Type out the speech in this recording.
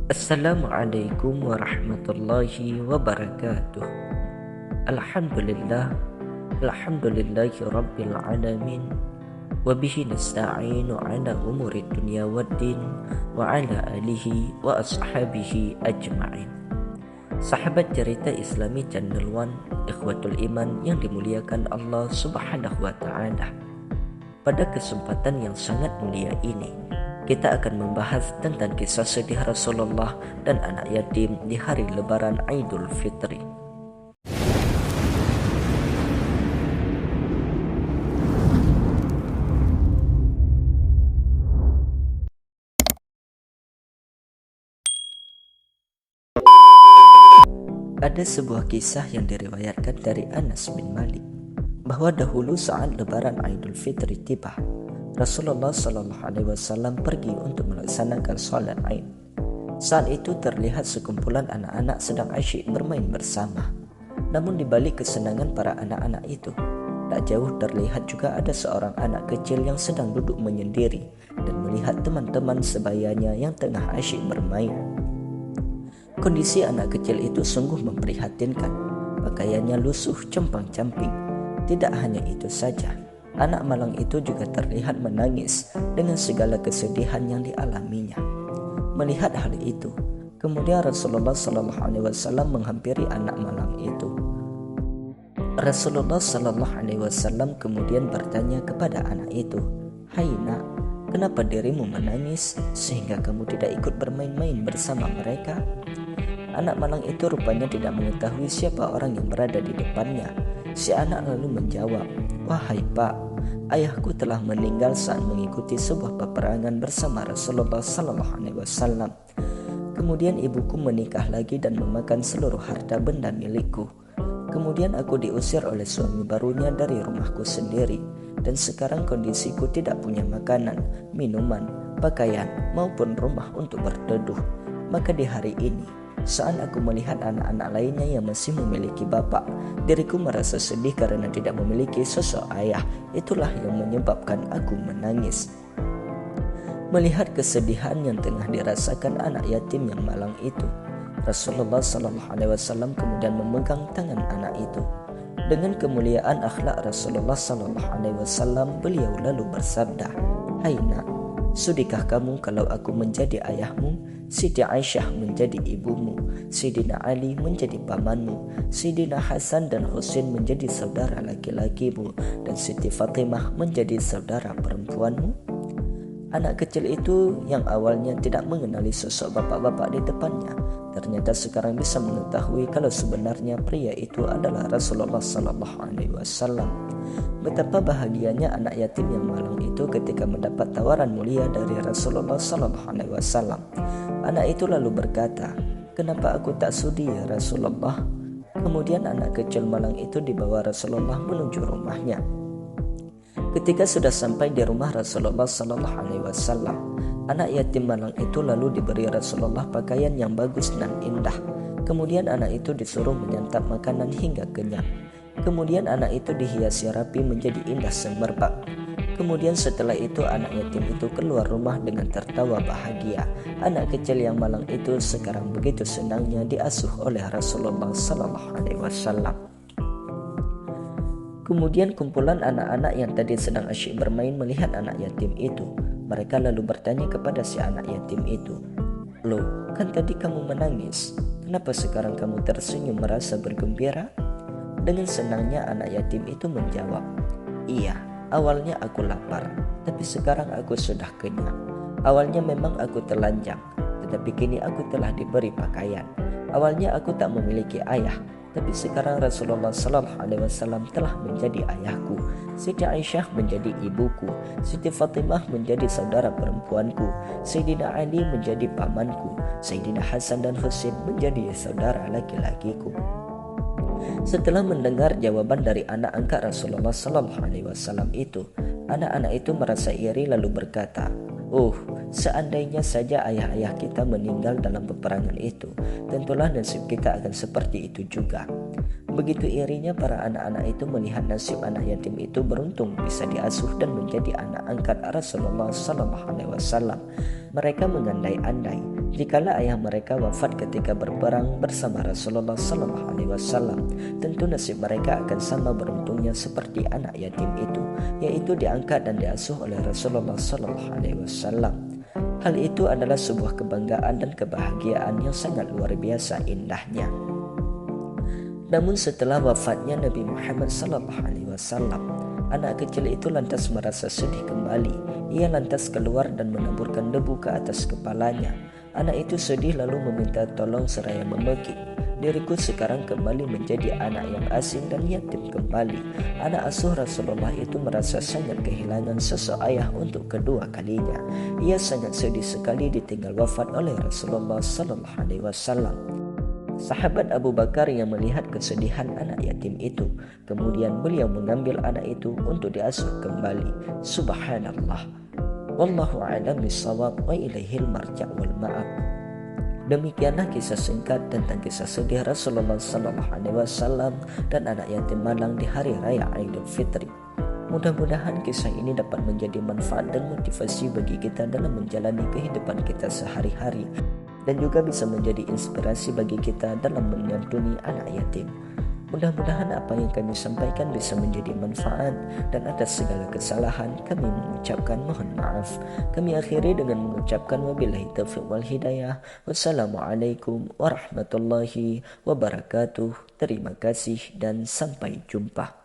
Assalamualaikum warahmatullahi wabarakatuh. Alhamdulillah, alhamdulillahi rabbil alamin. Wabihi nasta'inu ala umuri dunya waddin, wa ala alihi wa ashabihi ajma'in. Sahabat cerita Islami Channel One, ikhwatul iman yang dimuliakan Allah subhanahu wa ta'ala. Pada kesempatan yang sangat mulia ini, kita akan membahas tentang kisah sedih Rasulullah dan anak yatim di hari Lebaran Idul Fitri. Ada sebuah kisah yang diriwayatkan dari Anas bin Malik bahwa dahulu saat Lebaran Idul Fitri tiba, Rasulullah Shallallahu Alaihi Wasallam pergi untuk melaksanakan sholat Aid. Saat itu terlihat sekumpulan anak-anak sedang asyik bermain bersama. Namun di balik kesenangan para anak-anak itu, tak jauh terlihat juga ada seorang anak kecil yang sedang duduk menyendiri dan melihat teman-teman sebayanya yang tengah asyik bermain. Kondisi anak kecil itu sungguh memprihatinkan. Pakaiannya lusuh compang-camping. Tidak hanya itu saja, anak malang itu juga terlihat menangis dengan segala kesedihan yang dialaminya. Melihat hal itu, kemudian Rasulullah Sallallahu Alaihi Wasallam menghampiri anak malang itu. Rasulullah Sallallahu Alaihi Wasallam kemudian bertanya kepada anak itu, "Hai nak, kenapa dirimu menangis sehingga kamu tidak ikut bermain-main bersama mereka?" Anak malang itu rupanya tidak mengetahui siapa orang yang berada di depannya. Si anak lalu menjawab, "Wahai Pak, ayahku telah meninggal saat mengikuti sebuah peperangan bersama Rasulullah Sallallahu Alaihi Wasallam. Kemudian ibuku menikah lagi dan memakan seluruh harta benda milikku. Kemudian aku diusir oleh suami barunya dari rumahku sendiri. Dan sekarang kondisiku tidak punya makanan, minuman, pakaian maupun rumah untuk berteduh. Maka di hari ini, saat aku melihat anak-anak lainnya yang masih memiliki bapak, diriku merasa sedih karena tidak memiliki sosok ayah. Itulah yang menyebabkan aku menangis." Melihat kesedihan yang tengah dirasakan anak yatim yang malang itu, Rasulullah Sallallahu Alaihi Wasallam kemudian memegang tangan anak itu. Dengan kemuliaan akhlak Rasulullah Sallallahu Alaihi Wasallam, beliau lalu bersabda, "Hai nak, sudikah kamu kalau aku menjadi ayahmu, Siti Aisyah menjadi ibumu, Sayyidina Ali menjadi pamanmu, Sayyidina Hasan dan Husain menjadi saudara laki-lakimu, dan Siti Fatimah menjadi saudara perempuanmu?" Anak kecil itu yang awalnya tidak mengenali sosok bapak-bapak di depannya, ternyata sekarang bisa mengetahui kalau sebenarnya pria itu adalah Rasulullah Sallallahu Alaihi Wasallam. Betapa bahagianya anak yatim yang malang itu ketika mendapat tawaran mulia dari Rasulullah Sallallahu Alaihi Wasallam. Anak itu lalu berkata, "Kenapa aku tak sudi ya Rasulullah?" Kemudian anak kecil malang itu dibawa Rasulullah menuju rumahnya. Ketika sudah sampai di rumah Rasulullah Sallallahu Alaihi Wasallam, anak yatim malang itu lalu diberi Rasulullah pakaian yang bagus dan indah. Kemudian anak itu disuruh menyantap makanan hingga kenyang. Kemudian anak itu dihiasi rapi menjadi indah semerbak. Kemudian setelah itu anak yatim itu keluar rumah dengan tertawa bahagia. Anak kecil yang malang itu sekarang begitu senangnya diasuh oleh Rasulullah Sallallahu Alaihi Wasallam. Kemudian kumpulan anak-anak yang tadi sedang asyik bermain melihat anak yatim itu. Mereka lalu bertanya kepada si anak yatim itu, "Loh, kan tadi kamu menangis. Kenapa sekarang kamu tersenyum merasa bergembira?" Dengan senangnya anak yatim itu menjawab, "Iya, awalnya aku lapar, tapi sekarang aku sudah kenyang. Awalnya memang aku telanjang, tetapi kini aku telah diberi pakaian. Awalnya aku tak memiliki ayah, tapi sekarang Rasulullah Sallallahu Alaihi Wasallam telah menjadi ayahku. Siti Aisyah menjadi ibuku, Siti Fatimah menjadi saudara perempuanku, Sayyidina Ali menjadi pamanku, Sayyidina Hasan dan Husain menjadi saudara laki-lakiku." Setelah mendengar jawaban dari anak angkat Rasulullah Sallallahu Alaihi Wasallam itu, anak-anak itu merasa iri lalu berkata, "Oh, seandainya saja ayah-ayah kita meninggal dalam peperangan itu, tentulah nasib kita akan seperti itu juga." Begitu irinya para anak-anak itu melihat nasib anak yatim itu beruntung bisa diasuh dan menjadi anak angkat Rasulullah Sallallahu Alaihi Wasallam. Mereka mengandai-andai Jikalau ayah mereka wafat ketika berperang bersama Rasulullah Sallallahu Alaihi Wasallam, tentu nasib mereka akan sama beruntungnya seperti anak yatim itu, yaitu diangkat dan diasuh oleh Rasulullah Sallallahu Alaihi Wasallam. Hal itu adalah sebuah kebanggaan dan kebahagiaan yang sangat luar biasa indahnya. Namun setelah wafatnya Nabi Muhammad Sallallahu Alaihi Wasallam, anak kecil itu lantas merasa sedih kembali. Ia lantas keluar dan menaburkan debu ke atas kepalanya. Anak itu sedih lalu meminta tolong seraya membekik. Diriku sekarang kembali menjadi anak yang asing dan yatim kembali. Anak asuh Rasulullah itu merasa sangat kehilangan sosok ayah untuk kedua kalinya. Ia sangat sedih sekali ditinggal wafat oleh Rasulullah Sallallahu Alaihi Wasallam. Sahabat Abu Bakar yang melihat kesedihan anak yatim itu, kemudian beliau mengambil anak itu untuk diasuh kembali. Subhanallah. Wallahu a'lam bishawab wa ilaihil marja' wal ma'ab. Demikianlah kisah singkat tentang kisah sedih Rasulullah Sallallahu Alaihi Wasallam dan anak yatim malang di hari raya Idul Fitri. Mudah-mudahan kisah ini dapat menjadi manfaat dan motivasi bagi kita dalam menjalani kehidupan kita sehari-hari, dan juga bisa menjadi inspirasi bagi kita dalam menyantuni anak yatim. Mudah-mudahan apa yang kami sampaikan bisa menjadi manfaat, dan atas segala kesalahan kami mengucapkan mohon maaf. Kami akhiri dengan mengucapkan wabillahi taufiq wal hidayah. Wassalamualaikum warahmatullahi wabarakatuh. Terima kasih dan sampai jumpa.